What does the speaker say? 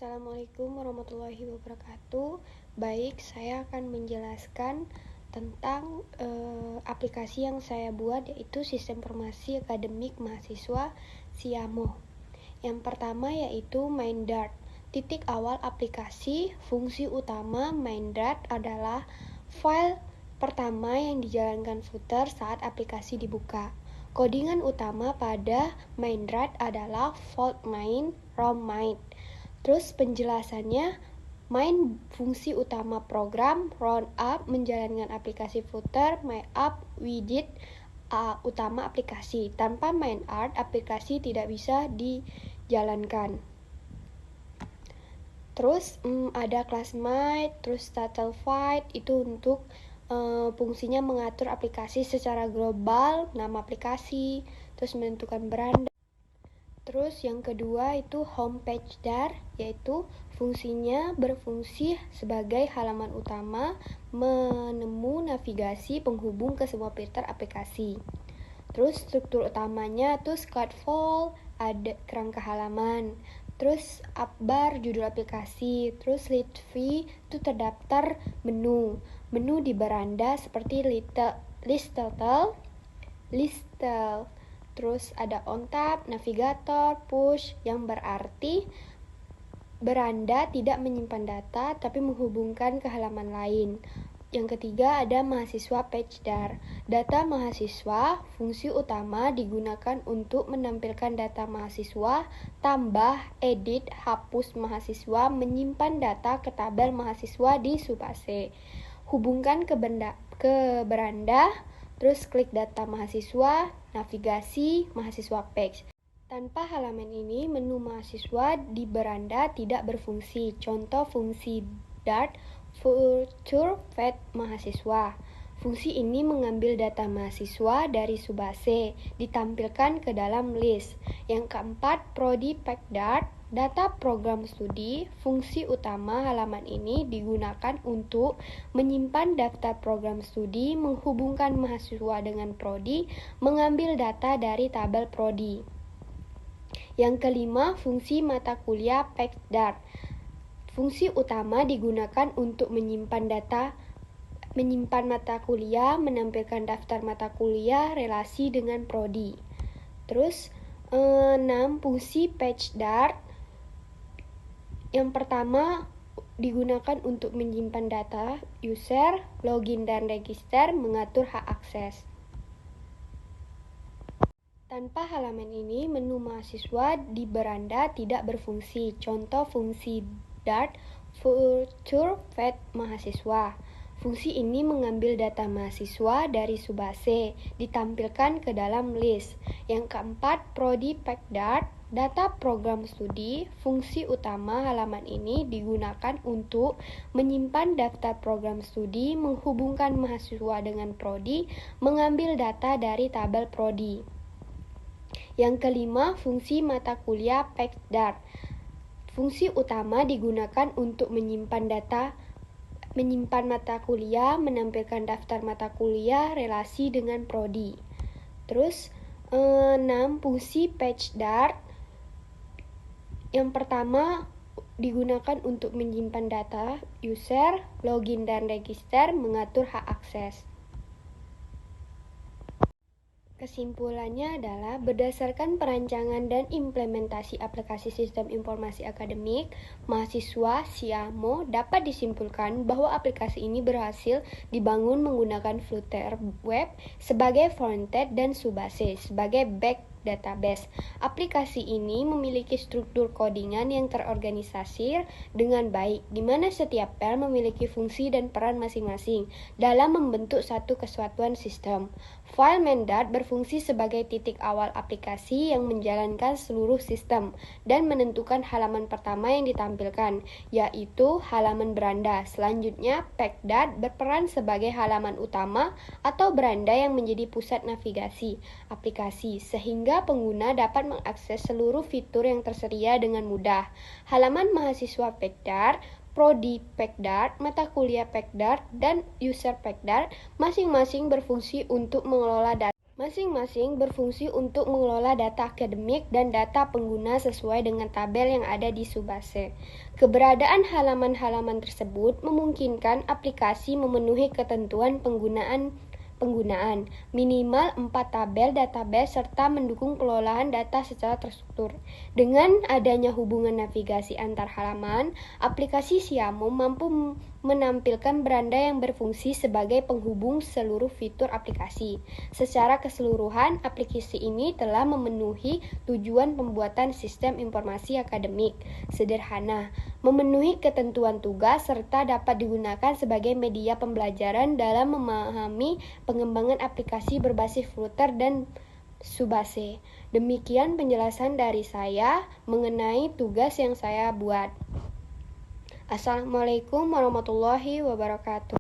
Assalamualaikum warahmatullahi wabarakatuh. Baik, saya akan menjelaskan tentang aplikasi yang saya buat, yaitu Sistem Informasi Akademik Mahasiswa SIAMO. Yang pertama yaitu MainDart. Titik awal aplikasi, fungsi utama MainDart adalah file pertama yang dijalankan footer saat aplikasi dibuka. Codingan utama pada MainDart adalah vault main, rom main. Terus penjelasannya, main fungsi utama program, round up menjalankan aplikasi footer, my up widget utama aplikasi. Tanpa main art, aplikasi tidak bisa dijalankan. Terus ada classmate, terus title fight, itu untuk fungsinya mengatur aplikasi secara global, nama aplikasi, terus menentukan beranda. Terus yang kedua itu homepage dar, yaitu fungsinya berfungsi sebagai halaman utama menemu navigasi penghubung ke semua filter aplikasi. Terus struktur utamanya itu scaffold, ada kerangka halaman. Terus upbar judul aplikasi, terus list view itu terdaftar menu. Menu di beranda seperti list title. Terus ada on tab, navigator, push, yang berarti beranda tidak menyimpan data tapi menghubungkan ke halaman lain. Yang ketiga ada mahasiswa page dar. Data mahasiswa, fungsi utama digunakan untuk menampilkan data mahasiswa, tambah, edit, hapus mahasiswa, menyimpan data ke tabel mahasiswa di Subase. Hubungkan ke beranda, terus klik data mahasiswa, navigasi mahasiswa page. Tanpa halaman ini, menu mahasiswa di beranda tidak berfungsi. Contoh fungsi Dart Future Fed mahasiswa. Fungsi ini mengambil data mahasiswa dari Subase, ditampilkan ke dalam list. Yang keempat, Prodi Pack Dart. Data program studi, fungsi utama halaman ini digunakan untuk menyimpan daftar program studi, menghubungkan mahasiswa dengan prodi, mengambil data dari tabel prodi. Yang kelima, fungsi mata kuliah PackDart. Fungsi utama digunakan untuk menyimpan mata kuliah, menampilkan daftar mata kuliah, relasi dengan prodi. Terus 6, fungsi PageDart. Yang pertama digunakan untuk menyimpan data user, login dan register, mengatur hak akses. Tanpa halaman ini, menu mahasiswa di beranda tidak berfungsi. Contoh fungsi Dart Future Fed mahasiswa. Fungsi ini mengambil data mahasiswa dari Subase, ditampilkan ke dalam list. Yang keempat, Prodi Pack Dart. Data program studi, fungsi utama halaman ini digunakan untuk menyimpan daftar program studi, menghubungkan mahasiswa dengan prodi, mengambil data dari tabel prodi. Yang kelima, fungsi mata kuliah PackDart. Fungsi utama digunakan untuk menyimpan mata kuliah, menampilkan daftar mata kuliah, relasi dengan prodi. Terus 6, fungsi PageDart. Yang pertama digunakan untuk menyimpan data user, login dan register, mengatur hak akses. Kesimpulannya adalah berdasarkan perancangan dan implementasi aplikasi Sistem Informasi Akademik Mahasiswa SIAMO dapat disimpulkan bahwa aplikasi ini berhasil dibangun menggunakan Flutter Web sebagai frontend dan Subase sebagai back database. Aplikasi ini memiliki struktur codingan yang terorganisasi dengan baik, di mana setiap file memiliki fungsi dan peran masing-masing dalam membentuk satu kesatuan sistem. File MainDart berfungsi sebagai titik awal aplikasi yang menjalankan seluruh sistem dan menentukan halaman pertama yang ditampilkan, yaitu halaman beranda. Selanjutnya, PackDart berperan sebagai halaman utama atau beranda yang menjadi pusat navigasi aplikasi, sehingga pengguna dapat mengakses seluruh fitur yang tersedia dengan mudah. Halaman mahasiswa PackDart, Prodi PackDart, mata kuliah PackDart, dan user PackDart masing-masing berfungsi untuk mengelola data. Masing-masing berfungsi untuk mengelola data akademik dan data pengguna sesuai dengan tabel yang ada di Subase. Keberadaan halaman-halaman tersebut memungkinkan aplikasi memenuhi ketentuan penggunaan minimal 4 tabel database serta mendukung pengelolaan data secara terstruktur. Dengan adanya hubungan navigasi antar halaman, aplikasi Siamo mampu menampilkan beranda yang berfungsi sebagai penghubung seluruh fitur aplikasi. Secara keseluruhan, aplikasi ini telah memenuhi tujuan pembuatan sistem informasi akademik sederhana, memenuhi ketentuan tugas, serta dapat digunakan sebagai media pembelajaran dalam memahami pengembangan aplikasi berbasis Flutter dan Subase. Demikian penjelasan dari saya mengenai tugas yang saya buat. Assalamualaikum warahmatullahi wabarakatuh.